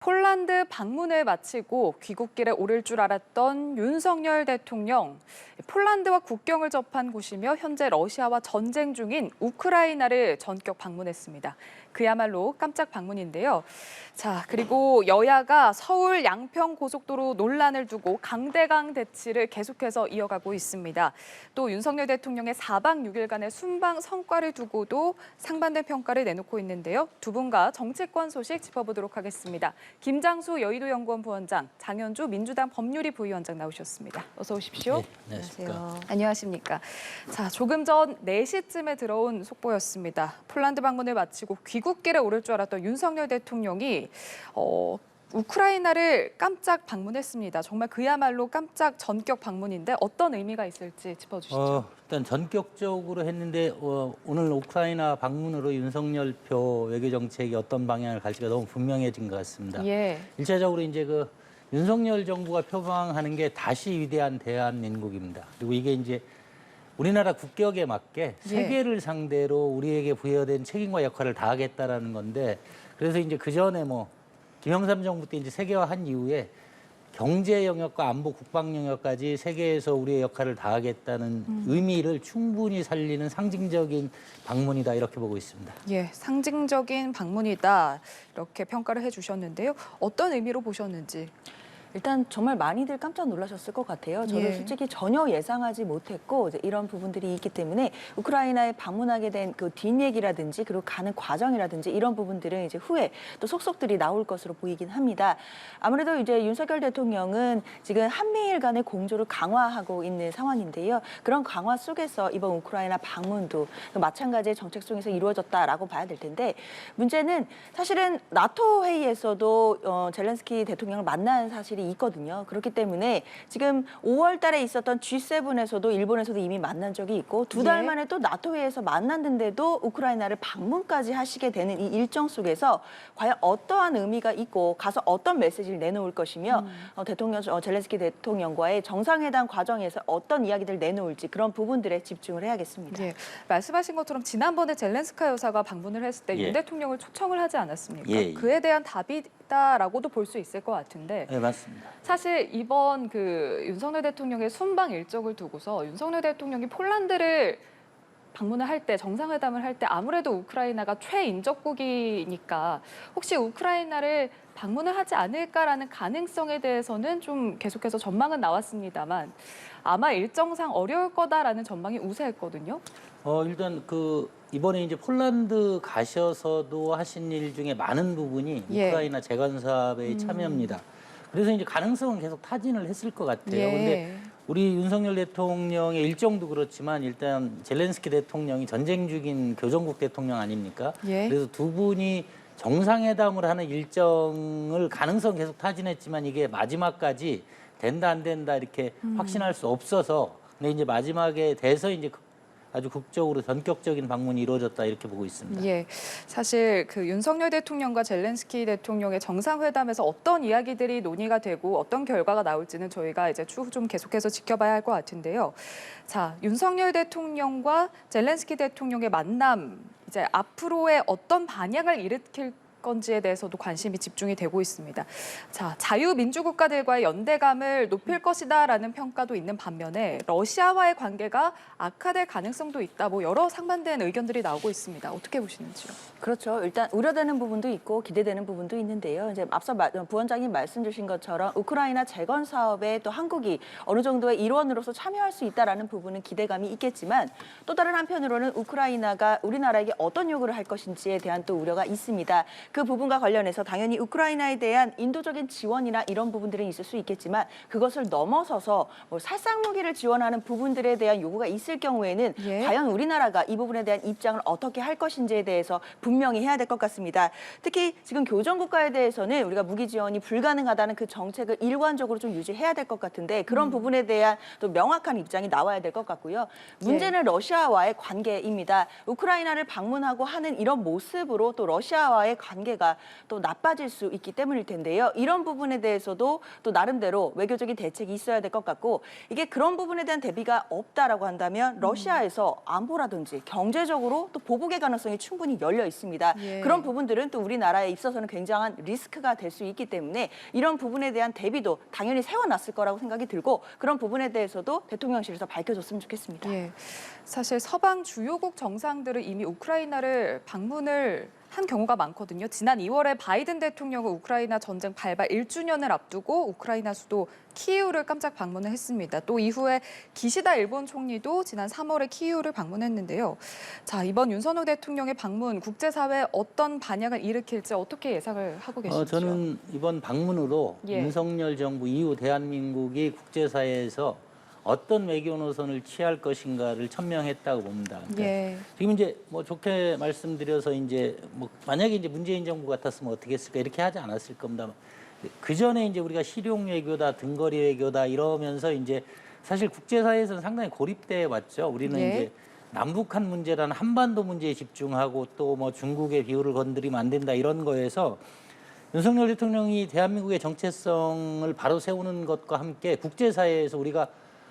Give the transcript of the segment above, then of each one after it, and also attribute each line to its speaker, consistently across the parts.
Speaker 1: 폴란드 방문을 마치고 귀국길에 오를 줄 알았던 윤석열 대통령. 폴란드와 국경을 접한 곳이며 현재 러시아와 전쟁 중인 우크라이나를 전격 방문했습니다. 그야말로 깜짝 방문인데요. 자, 그리고 여야가 서울 양평 고속도로 논란을 두고 강대강 대치를 계속해서 이어가고 있습니다. 또 윤석열 대통령의 4박 6일간의 순방 성과를 두고도 상반된 평가를 내놓고 있는데요. 두 분과 정치권 소식 짚어보도록 하겠습니다. 김장수 여의도연구원 부원장, 장현주 민주당 법률위 부위원장 나오셨습니다. 어서 오십시오.
Speaker 2: 네, 안녕하세요.
Speaker 1: 안녕하십니까. 자, 조금 전 4시쯤에 들어온 속보였습니다. 폴란드 방문을 마치고 귀국길에 오를 줄 알았던 윤석열 대통령이 우크라이나를 깜짝 방문했습니다. 정말 그야말로 깜짝 전격 방문인데 어떤 의미가 있을지 짚어주시죠.
Speaker 2: 일단 전격적으로 했는데 오늘 우크라이나 방문으로 윤석열 표 외교 정책이 어떤 방향을 갈지가 너무 분명해진 것 같습니다.
Speaker 1: 예.
Speaker 2: 일차적으로 이제 그 윤석열 정부가 표방하는 게 다시 위대한 대한민국입니다. 그리고 이게 이제 우리나라 국격에 맞게 세계를 상대로 우리에게 부여된 책임과 역할을 다하겠다라는 건데, 그래서 이제 그 전에 김영삼 정부 때 이제 세계화한 이후에 경제 영역과 안보 국방 영역까지 세계에서 우리의 역할을 다하겠다는 의미를 충분히 살리는 상징적인 방문이다, 이렇게 보고 있습니다.
Speaker 1: 예, 상징적인 방문이다 이렇게 평가를 해주셨는데요. 어떤 의미로 보셨는지.
Speaker 3: 일단 정말 많이들 깜짝 놀라셨을 것 같아요. 저도 솔직히 전혀 예상하지 못했고 이제 이런 부분들이 있기 때문에 우크라이나에 방문하게 된 그 뒷얘기라든지 그리고 가는 과정이라든지 이런 부분들은 이제 후에 또 속속들이 나올 것으로 보이긴 합니다. 아무래도 이제 윤석열 대통령은 지금 한미일 간의 공조를 강화하고 있는 상황인데요. 그런 강화 속에서 이번 우크라이나 방문도 마찬가지의 정책 속에서 이루어졌다라고 봐야 될 텐데, 문제는 사실은 나토 회의에서도 젤렌스키 대통령을 만난 사실이 있거든요. 그렇기 때문에 지금 5월 달에 있었던 G7에서도 일본에서도 이미 만난 적이 있고 두 달 만에 또 나토 회의에서 만났는데도 우크라이나를 방문까지 하시게 되는 이 일정 속에서 과연 어떠한 의미가 있고 가서 어떤 메시지를 내놓을 것이며 젤렌스키 대통령과의 정상회담 과정에서 어떤 이야기들을 내놓을지 그런 부분들에 집중을 해야겠습니다.
Speaker 1: 예, 말씀하신 것처럼 지난번에 젤렌스카 여사가 방문을 했을 때 윤 대통령을 초청을 하지 않았습니까? 그에 대한 답이다라고도 볼 수 있을 것 같은데.
Speaker 2: 네, 맞습니다.
Speaker 1: 사실 이번 그 윤석열 대통령의 순방 일정을 두고서 윤석열 대통령이 폴란드를 방문을 할 때, 정상회담을 할 때 아무래도 우크라이나가 최인접국이니까 혹시 우크라이나를 방문을 하지 않을까라는 가능성에 대해서는 좀 계속해서 전망은 나왔습니다만 아마 일정상 어려울 거다라는 전망이 우세했거든요.
Speaker 2: 일단 이번에 이제 폴란드 가셔서도 하신 일 중에 많은 부분이 우크라이나 재건 사업에 참여입니다. 그래서 이제 가능성은 계속 타진을 했을 것 같아요. 근데 우리 윤석열 대통령의 일정도 그렇지만 일단 젤렌스키 대통령이 전쟁 중인 교전국 대통령 아닙니까? 그래서 두 분이 정상회담을 하는 일정을 가능성 계속 타진했지만 이게 마지막까지 된다 안 된다 이렇게 확신할 수 없어서, 근데 이제 마지막에 돼서 이제 아주 극적으로 전격적인 방문이 이루어졌다, 이렇게 보고 있습니다.
Speaker 1: 예, 사실 그 윤석열 대통령과 젤렌스키 대통령의 정상회담에서 어떤 이야기들이 논의가 되고 어떤 결과가 나올지는 저희가 이제 추후 좀 계속해서 지켜봐야 할 것 같은데요. 자, 윤석열 대통령과 젤렌스키 대통령의 만남, 이제 앞으로의 어떤 반향을 일으킬 건지에 대해서도 관심이 집중이 되고 있습니다. 자, 자유민주국가들과의 연대감을 높일 것이다라는 평가도 있는 반면에 러시아와의 관계가 악화될 가능성도 있다. 여러 상반된 의견들이 나오고 있습니다. 어떻게 보시는지요?
Speaker 3: 그렇죠. 일단 우려되는 부분도 있고 기대되는 부분도 있는데요. 이제 앞서 부원장님 말씀 주신 것처럼 우크라이나 재건 사업에 또 한국이 어느 정도의 일원으로서 참여할 수 있다라는 부분은 기대감이 있겠지만, 또 다른 한편으로는 우크라이나가 우리나라에게 어떤 요구를 할 것인지에 대한 또 우려가 있습니다. 그 부분과 관련해서 당연히 우크라이나에 대한 인도적인 지원이나 이런 부분들은 있을 수 있겠지만 그것을 넘어서서 살상 무기를 지원하는 부분들에 대한 요구가 있을 경우에는 과연 우리나라가 이 부분에 대한 입장을 어떻게 할 것인지에 대해서 분명히 해야 될 것 같습니다. 특히 지금 교전국가에 대해서는 우리가 무기 지원이 불가능하다는 그 정책을 일관적으로 좀 유지해야 될 것 같은데 그런 부분에 대한 또 명확한 입장이 나와야 될 것 같고요. 문제는 러시아와의 관계입니다. 우크라이나를 방문하고 하는 이런 모습으로 또 러시아와의 관계 관계가 또 나빠질 수 있기 때문일 텐데요. 이런 부분에 대해서도 또 나름대로 외교적인 대책이 있어야 될 것 같고 이게 그런 부분에 대한 대비가 없다라고 한다면 러시아에서 안보라든지 경제적으로 또 보복의 가능성이 충분히 열려 있습니다.
Speaker 1: 예.
Speaker 3: 그런 부분들은 또 우리나라에 있어서는 굉장한 리스크가 될 수 있기 때문에 이런 부분에 대한 대비도 당연히 세워놨을 거라고 생각이 들고 그런 부분에 대해서도 대통령실에서 밝혀줬으면 좋겠습니다.
Speaker 1: 예. 사실 서방 주요국 정상들은 이미 우크라이나를 방문을 한 경우가 많거든요. 지난 2월에 바이든 대통령은 우크라이나 전쟁 발발 1주년을 앞두고 우크라이나 수도 키이우를 깜짝 방문을 했습니다. 또 이후에 기시다 일본 총리도 지난 3월에 키이우를 방문했는데요. 자, 이번 윤석열 대통령의 방문 국제사회에 어떤 반향을 일으킬지 어떻게 예상을 하고 계신지요?
Speaker 2: 저는 이번 방문으로
Speaker 1: 예.
Speaker 2: 윤석열 정부 이후 대한민국이 국제사회에서 어떤 외교 노선을 취할 것인가를 천명했다고 봅니다. 그러니까
Speaker 1: 예.
Speaker 2: 지금 이제 뭐 좋게 말씀드려서 이제 뭐 만약에 이제 문재인 정부 같았으면 어떻게 했을까 이렇게 하지 않았을 겁니다. 그 전에 이제 우리가 실용 외교다, 등거리 외교다 이러면서 이제 사실 국제사회에서는 상당히 고립돼 왔죠. 우리는
Speaker 1: 예.
Speaker 2: 이제 남북한 문제라는 한반도 문제에 집중하고 또 뭐 중국의 비율을 건드리면 안 된다 이런 거에서 윤석열 대통령이 대한민국의 정체성을 바로 세우는 것과 함께 국제사회에서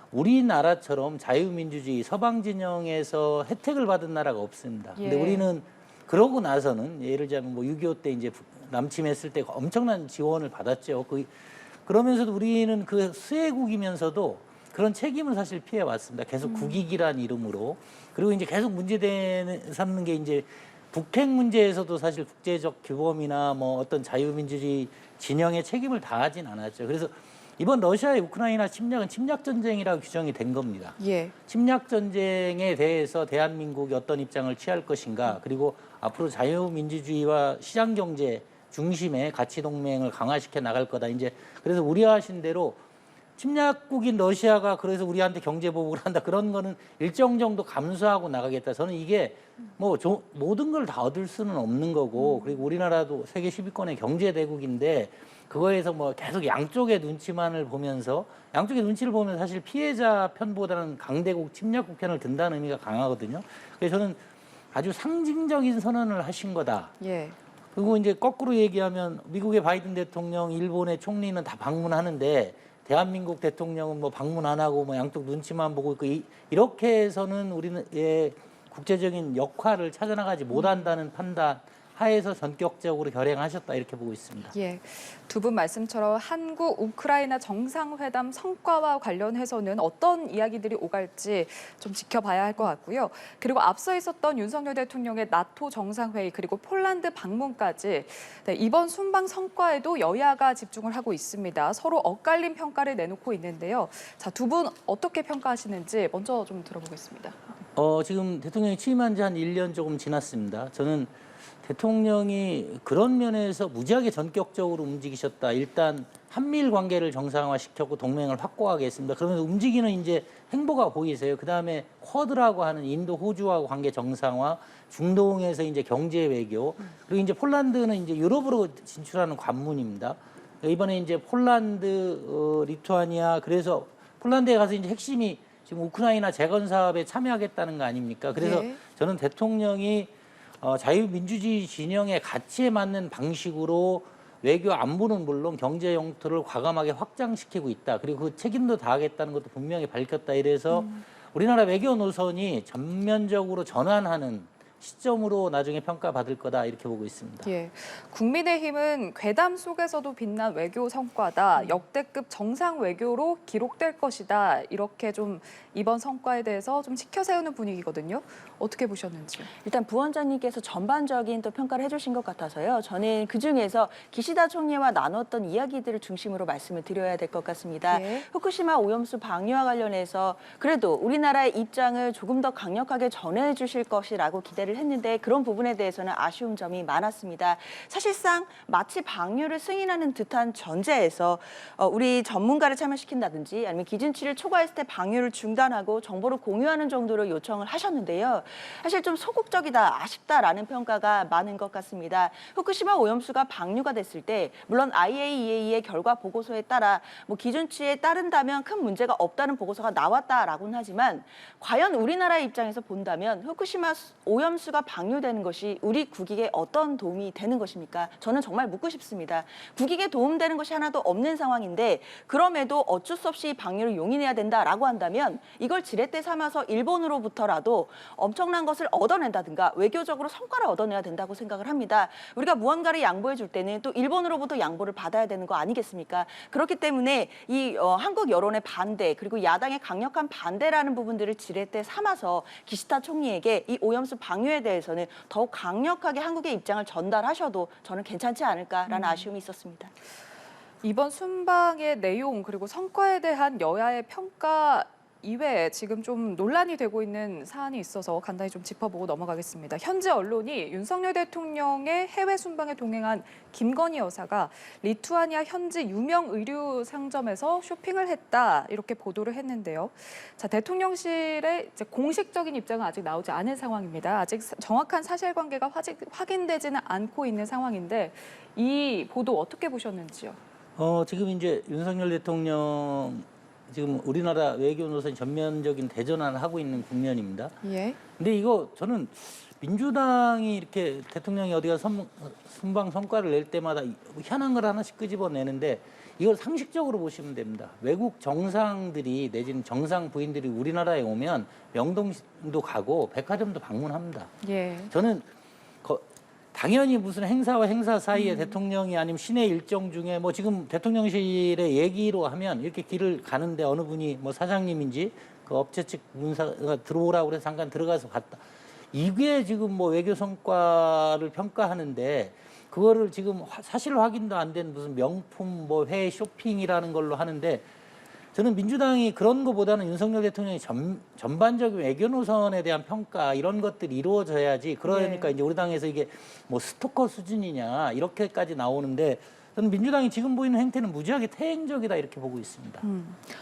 Speaker 2: 우리나라처럼 자유민주주의 서방 진영에서 혜택을 받은 나라가 없습니다. 근데
Speaker 1: 예.
Speaker 2: 우리는 그러고 나서는 예를 들자면 뭐 6.25 때 이제 남침했을 때 엄청난 지원을 받았죠. 그러면서도 우리는 그 수혜국이면서도 그런 책임을 사실 피해 왔습니다. 계속 국익이란 이름으로. 그리고 이제 계속 삼는 게 이제 북핵 문제에서도 사실 국제적 규범이나 뭐 어떤 자유민주주의 진영의 책임을 다하진 않았죠. 그래서 이번 러시아의 우크라이나 침략은 침략 전쟁이라고 규정이 된 겁니다.
Speaker 1: 예.
Speaker 2: 침략 전쟁에 대해서 대한민국이 어떤 입장을 취할 것인가, 그리고 앞으로 자유민주주의와 시장 경제 중심의 가치 동맹을 강화시켜 나갈 거다. 이제 그래서 우려하신 대로 침략국인 러시아가 그래서 우리한테 경제 보복을 한다 그런 거는 일정 정도 감수하고 나가겠다. 저는 이게 뭐 모든 걸 다 얻을 수는 없는 거고, 그리고 우리나라도 세계 10위권의 경제 대국인데 그거에서 뭐 계속 양쪽의 눈치만을 보면서 양쪽의 눈치를 보면 사실 피해자 편보다는 강대국 침략국 편을 든다는 의미가 강하거든요. 그래서 저는 아주 상징적인 선언을 하신 거다.
Speaker 1: 예.
Speaker 2: 그리고 이제 거꾸로 얘기하면 미국의 바이든 대통령, 일본의 총리는 다 방문하는데 대한민국 대통령은 뭐 방문 안 하고 뭐 양쪽 눈치만 보고 있고 이렇게 해서는 우리는 국제적인 역할을 찾아나가지 못한다는 판단 하에서 전격적으로 결행하셨다 이렇게 보고 있습니다.
Speaker 1: 예, 두 분 말씀처럼 한국 우크라이나 정상회담 성과와 관련해서는 어떤 이야기들이 오갈지 좀 지켜봐야 할 것 같고요. 그리고 앞서 있었던 윤석열 대통령의 나토 정상회의 그리고 폴란드 방문까지 이번 순방 성과에도 여야가 집중을 하고 있습니다. 서로 엇갈린 평가를 내놓고 있는데요. 자, 두 분 어떻게 평가하시는지 먼저 좀 들어보겠습니다.
Speaker 2: 지금 대통령이 취임한 지 한 1년 조금 지났습니다. 저는 대통령이 그런 면에서 무지하게 전격적으로 움직이셨다. 일단 한미일 관계를 정상화시켰고 동맹을 확고하게 했습니다. 그러면서 움직이는 이제 행보가 보이세요. 그다음에 쿼드라고 하는 인도, 호주하고 관계 정상화, 중동에서 이제 경제 외교, 그리고 이제 폴란드는 이제 유럽으로 진출하는 관문입니다. 이번에 이제 폴란드, 리투아니아, 그래서 폴란드에 가서 이제 핵심이 지금 우크라이나 재건 사업에 참여하겠다는 거 아닙니까? 그래서
Speaker 1: 네.
Speaker 2: 저는 대통령이 자유민주주의 진영의 가치에 맞는 방식으로 외교 안보는 물론 경제 영토를 과감하게 확장시키고 있다. 그리고 그 책임도 다하겠다는 것도 분명히 밝혔다. 이래서 우리나라 외교 노선이 전면적으로 전환하는 시점으로 나중에 평가받을 거다 이렇게 보고 있습니다.
Speaker 1: 예, 국민의힘은 괴담 속에서도 빛난 외교 성과다. 역대급 정상 외교로 기록될 것이다. 이렇게 좀 이번 성과에 대해서 좀 지켜 세우는 분위기거든요. 어떻게 보셨는지요?
Speaker 3: 일단 부원장님께서 전반적인 또 평가를 해주신 것 같아서요. 저는 그중에서 기시다 총리와 나눴던 이야기들을 중심으로 말씀을 드려야 될 것 같습니다.
Speaker 1: 예.
Speaker 3: 후쿠시마 오염수 방류와 관련해서 그래도 우리나라의 입장을 조금 더 강력하게 전해주실 것이라고 기대를 했는데 그런 부분에 대해서는 아쉬운 점이 많았습니다. 사실상 마치 방류를 승인하는 듯한 전제에서 우리 전문가를 참여시킨다든지 아니면 기준치를 초과했을 때 방류를 중단하고 정보를 공유하는 정도로 요청을 하셨는데요. 사실 좀 소극적이다, 아쉽다라는 평가가 많은 것 같습니다. 후쿠시마 오염수가 방류가 됐을 때 물론 IAEA의 결과 보고서에 따라 뭐 기준치에 따른다면 큰 문제가 없다는 보고서가 나왔다라고는 하지만 과연 우리나라의 입장에서 본다면 후쿠시마 오염수 오염수가 방류되는 것이 우리 국익에 어떤 도움이 되는 것입니까? 저는 정말 묻고 싶습니다. 국익에 도움되는 것이 하나도 없는 상황인데 그럼에도 어쩔 수 없이 방류를 용인해야 된다라고 한다면 이걸 지렛대 삼아서 일본으로부터라도 엄청난 것을 얻어낸다든가 외교적으로 성과를 얻어내야 된다고 생각을 합니다. 우리가 무언가를 양보해 줄 때는 또 일본으로부터 양보를 받아야 되는 거 아니겠습니까? 그렇기 때문에 이 한국 여론의 반대 그리고 야당의 강력한 반대라는 부분들을 지렛대 삼아서 기시다 총리에게 이 오염수 방류에 대해서는 더욱 강력하게 한국의 입장을 전달하셔도 저는 괜찮지 않을까라는 아쉬움이 있었습니다.
Speaker 1: 이번 순방의 내용 그리고 성과에 대한 여야의 평가 이외에 지금 좀 논란이 되고 있는 사안이 있어서 간단히 좀 짚어보고 넘어가겠습니다. 현재 언론이 윤석열 대통령의 해외 순방에 동행한 김건희 여사가 리투아니아 현지 유명 의류 상점에서 쇼핑을 했다 이렇게 보도를 했는데요. 자, 대통령실의 이제 공식적인 입장은 아직 나오지 않은 상황입니다. 아직 정확한 사실관계가 확인되지는 않고 있는 상황인데 이 보도 어떻게 보셨는지요?
Speaker 2: 지금 이제 윤석열 대통령 지금 우리나라 외교 노선이 전면적인 대전환을 하고 있는 국면입니다.
Speaker 1: 예.
Speaker 2: 근데 이거 저는 민주당이 이렇게 대통령이 어디가 순방 성과를 낼 때마다 희한한 걸 하나씩 끄집어내는데 이걸 상식적으로 보시면 됩니다. 외국 정상들이 내지는 정상 부인들이 우리나라에 오면 명동도 가고 백화점도 방문합니다.
Speaker 1: 예.
Speaker 2: 저는 당연히 무슨 행사와 행사 사이에 대통령이 아니면 시내 일정 중에 뭐 지금 대통령실의 얘기로 하면 이렇게 길을 가는데 어느 분이 뭐 사장님인지 그 업체 측 문사가 들어오라고 그래서 잠깐 들어가서 봤다. 이게 지금 뭐 외교 성과를 평가하는데 그거를 지금 사실 확인도 안 된 무슨 명품 뭐 해외 쇼핑이라는 걸로 하는데 저는 민주당이 그런 것보다는 윤석열 대통령이 전반적인 외교 노선에 대한 평가 이런 것들이 이루어져야지. 그러니까
Speaker 1: 네.
Speaker 2: 이제 우리 당에서 이게 뭐 스토커 수준이냐 이렇게까지 나오는데 저는 민주당이 지금 보이는 행태는 무지하게 태행적이다 이렇게 보고 있습니다.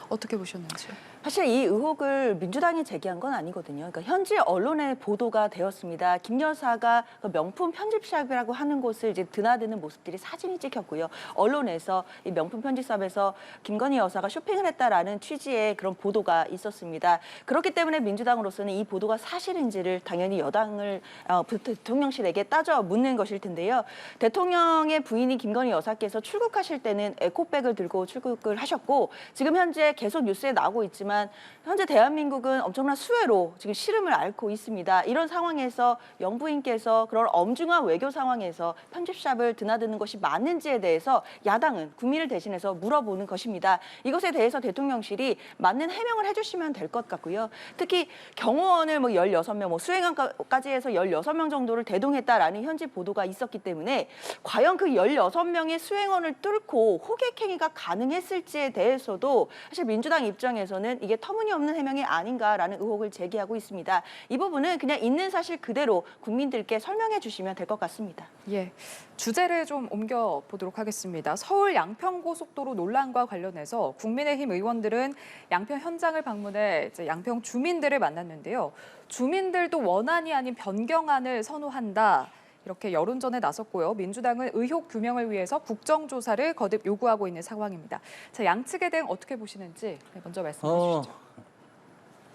Speaker 1: 어떻게 보셨는지요?
Speaker 3: 사실 이 의혹을 민주당이 제기한 건 아니거든요. 그러니까 현지 언론에 보도가 되었습니다. 김 여사가 그 명품 편집샵이라고 하는 곳을 이제 드나드는 모습들이 사진이 찍혔고요. 언론에서 이 명품 편집샵에서 김건희 여사가 쇼핑을 했다라는 취지의 그런 보도가 있었습니다. 그렇기 때문에 민주당으로서는 이 보도가 사실인지를 당연히 여당을 대통령실에게 따져 묻는 것일 텐데요. 대통령의 부인이 김건희 여사께서 출국하실 때는 에코백을 들고 출국을 하셨고 지금 현재 계속 뉴스에 나오고 있지만 현재 대한민국은 엄청난 수해로 지금 시름을 앓고 있습니다. 이런 상황에서 영부인께서 그런 엄중한 외교 상황에서 편집샵을 드나드는 것이 맞는지에 대해서 야당은 국민을 대신해서 물어보는 것입니다. 이것에 대해서 대통령실이 맞는 해명을 해주시면 될 것 같고요. 특히 경호원을 뭐 16명, 뭐 수행관까지 해서 16명 정도를 대동했다라는 현지 보도가 있었기 때문에 과연 그 16명의 수행원을 뚫고 호객행위가 가능했을지에 대해서도 사실 민주당 입장에서는 이게 터무니없는 해명이 아닌가라는 의혹을 제기하고 있습니다. 이 부분은 그냥 있는 사실 그대로 국민들께 설명해 주시면 될 것 같습니다.
Speaker 1: 예, 주제를 좀 옮겨보도록 하겠습니다. 서울 양평고속도로 논란과 관련해서 국민의힘 의원들은 양평 현장을 방문해 이제 양평 주민들을 만났는데요. 주민들도 원안이 아닌 변경안을 선호한다. 이렇게 여론전에 나섰고요. 민주당은 의혹 규명을 위해서 국정조사를 거듭 요구하고 있는 상황입니다. 자, 양측에 대응 어떻게 보시는지 먼저 말씀해 주시죠.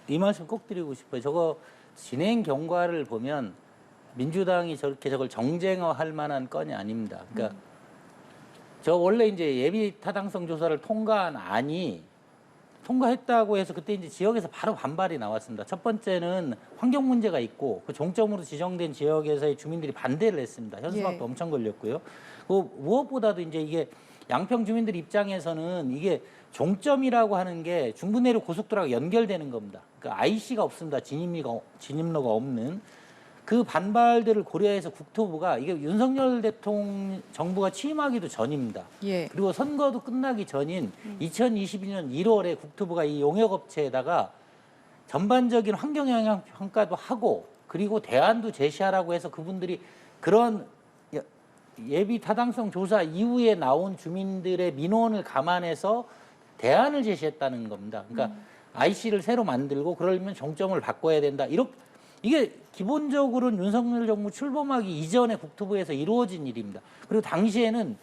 Speaker 2: 이 말씀 꼭 드리고 싶어요. 저거 진행 경과를 보면 민주당이 저렇게 저걸 정쟁화할 만한 건이 아닙니다. 그러니까 저 원래 이제 예비 타당성 조사를 통과한 안이 통과했다고 해서 그때 이제 지역에서 바로 반발이 나왔습니다. 첫 번째는 환경 문제가 있고 그 종점으로 지정된 지역에서의 주민들이 반대를 했습니다. 현수막도
Speaker 1: 예.
Speaker 2: 엄청 걸렸고요. 무엇보다도 이제 이게 양평 주민들 입장에서는 이게 종점이라고 하는 게 중부내륙 고속도로가 연결되는 겁니다. 그러니까 IC가 없습니다. 진입로가 없는. 그 반발들을 고려해서 국토부가 이게 윤석열 대통령 정부가 취임하기도 전입니다.
Speaker 1: 예.
Speaker 2: 그리고 선거도 끝나기 전인 2022년 1월에 국토부가 이 용역업체에다가 전반적인 환경영향 평가도 하고 그리고 대안도 제시하라고 해서 그분들이 그런 예비 타당성 조사 이후에 나온 주민들의 민원을 감안해서 대안을 제시했다는 겁니다. 그러니까 IC를 새로 만들고 그러려면 종점을 바꿔야 된다. 이게 기본적으로는 윤석열 정부 출범하기 이전에 국토부에서 이루어진 일입니다. 그리고 당시에는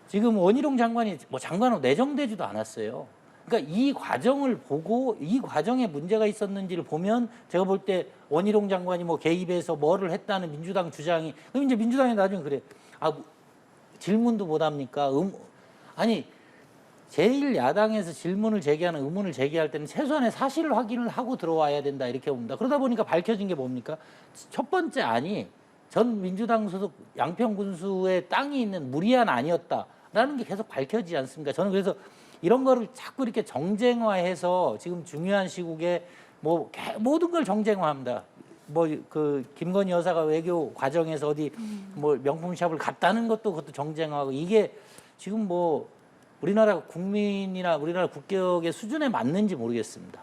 Speaker 2: 지금 원희룡 장관이 뭐 장관으로 내정되지도 않았어요. 그러니까 이 과정을 보고 이 과정에 문제가 있었는지를 보면 제가 볼 때 원희룡 장관이 뭐 개입해서 뭐를 했다는 민주당 주장이 그럼 이제 민주당이 나중에 그래. 질문도 못 합니까? 아니 제1야당에서 질문을 제기하는 의문을 제기할 때는 최소한의 사실 확인을 하고 들어와야 된다 이렇게 봅니다. 그러다 보니까 밝혀진 게 뭡니까? 첫 번째 안이 전 민주당 소속 양평 군수의 땅이 있는 무리한 아니었다라는 게 계속 밝혀지지 않습니까? 저는 그래서 이런 거를 자꾸 이렇게 정쟁화해서 지금 중요한 시국에 뭐 모든 걸 정쟁화합니다. 뭐 그 김건희 여사가 외교 과정에서 어디 뭐 명품샵을 갔다는 것도 그것도 정쟁화하고 이게 지금 뭐 우리나라 국민이나 우리나라 국격의 수준에 맞는지 모르겠습니다.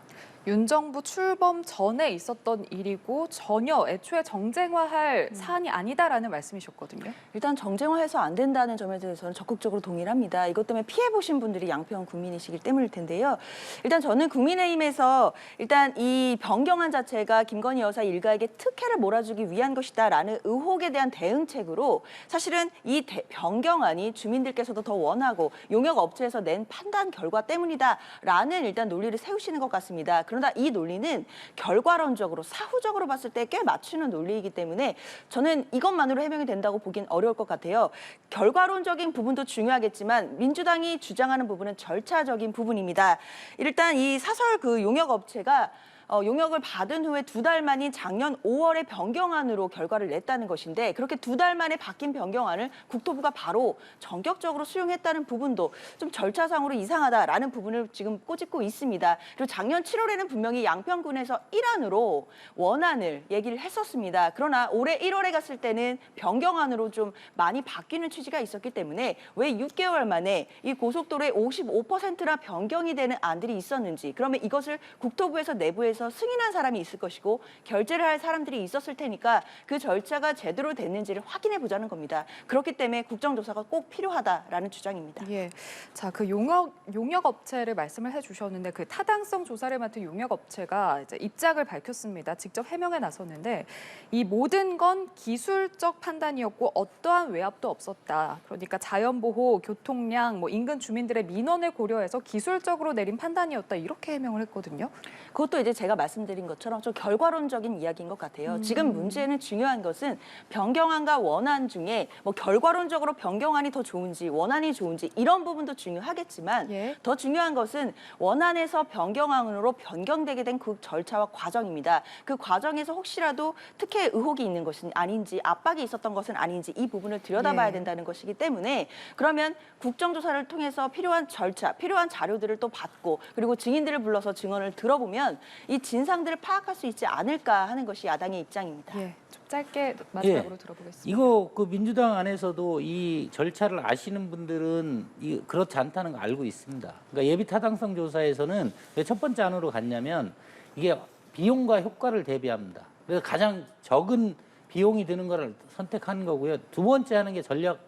Speaker 1: 윤 정부 출범 전에 있었던 일이고 전혀 애초에 정쟁화할 사안이 아니다라는 말씀이셨거든요.
Speaker 3: 일단 정쟁화해서 안 된다는 점에 대해서는 적극적으로 동의를 합니다. 이것 때문에 피해보신 분들이 양평 국민이시기 때문일 텐데요. 일단 저는 국민의힘에서 일단 이 변경안 자체가 김건희 여사 일가에게 특혜를 몰아주기 위한 것이다라는 의혹에 대한 대응책으로 사실은 이 변경안이 주민들께서도 더 원하고 용역업체에서 낸 판단 결과 때문이다라는 일단 논리를 세우시는 것 같습니다. 그러나 이 논리는 결과론적으로 사후적으로 봤을 때 꽤 맞추는 논리이기 때문에 저는 이것만으로 해명이 된다고 보긴 어려울 것 같아요. 결과론적인 부분도 중요하겠지만 민주당이 주장하는 부분은 절차적인 부분입니다. 일단 이 사설 그 용역업체가 용역을 받은 후에 2달 만인 작년 5월에 변경안으로 결과를 냈다는 것인데 그렇게 2달 만에 바뀐 변경안을 국토부가 바로 전격적으로 수용했다는 부분도 좀 절차상으로 이상하다라는 부분을 지금 꼬집고 있습니다. 그리고 작년 7월에는 분명히 양평군에서 일안으로 원안을 얘기를 했었습니다. 그러나 올해 1월에 갔을 때는 변경안으로 좀 많이 바뀌는 취지가 있었기 때문에 왜 6개월 만에 이 고속도로의 55%나 변경이 되는 안들이 있었는지 그러면 이것을 국토부에서 내부에서 승인한 사람이 있을 것이고 결재를 할 사람들이 있었을 테니까 그 절차가 제대로 됐는지를 확인해 보자는 겁니다. 그렇기 때문에 국정조사가 꼭 필요하다라는 주장입니다.
Speaker 1: 예. 자, 그 용역업체를 말씀을 해주셨는데 그 타당성 조사를 맡은 용역업체가 이제 입장을 밝혔습니다. 직접 해명에 나섰는데 이 모든 건 기술적 판단이었고 어떠한 외압도 없었다. 그러니까 자연보호, 교통량, 뭐 인근 주민들의 민원을 고려해서 기술적으로 내린 판단이었다. 이렇게 해명을 했거든요.
Speaker 3: 그것도 이제 제가 말씀드린 것처럼 좀 결과론적인 이야기인 것 같아요. 지금 문제는 중요한 것은 변경안과 원안 중에 뭐 결과론적으로 변경안이 더 좋은지 원안이 좋은지 이런 부분도 중요하겠지만
Speaker 1: 예.
Speaker 3: 더 중요한 것은 원안에서 변경안으로 변경되게 된 그 절차와 과정입니다. 그 과정에서 혹시라도 특혜 의혹이 있는 것은 아닌지 압박이 있었던 것은 아닌지 이 부분을 들여다봐야
Speaker 1: 예.
Speaker 3: 된다는 것이기 때문에 그러면 국정조사를 통해서 필요한 절차, 필요한 자료들을 또 받고 그리고 증인들을 불러서 증언을 들어보면 이 진상들을 파악할 수 있지 않을까 하는 것이 야당의 입장입니다.
Speaker 1: 예. 좀 짧게 마지막으로 들어보겠습니다.
Speaker 2: 이거 그 민주당 안에서도 이 절차를 아시는 분들은 그렇지 않다는 거 알고 있습니다. 그러니까 예비 타당성 조사에서는 왜 첫 번째 안으로 갔냐면 이게 비용과 효과를 대비합니다. 그래서 가장 적은 비용이 드는 거를 선택하는 거고요. 두 번째 하는 게 전략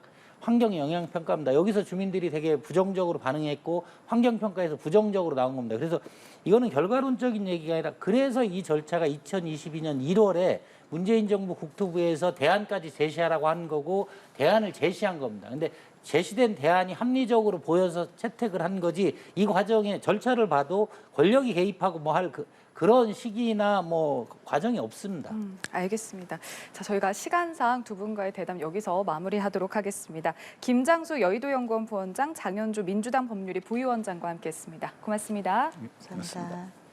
Speaker 2: 환경 영향 평가입니다. 여기서 주민들이 되게 부정적으로 반응했고 환경 평가에서 부정적으로 나온 겁니다. 그래서 이거는 결과론적인 얘기가 아니라 그래서 이 절차가 2022년 1월에 문재인 정부 국토부에서 대안까지 제시하라고 한 거고 대안을 제시한 겁니다. 근데 제시된 대안이 합리적으로 보여서 채택을 한 거지 이 과정의 절차를 봐도 권력이 개입하고 뭐 할 그런 시기나 뭐 과정이 없습니다.
Speaker 1: 알겠습니다. 자, 저희가 시간상 두 분과의 대담 여기서 마무리하도록 하겠습니다. 김장수 여의도연구원 부원장, 장현주 민주당 법률위 부위원장과 함께했습니다. 고맙습니다.
Speaker 3: 감사합니다.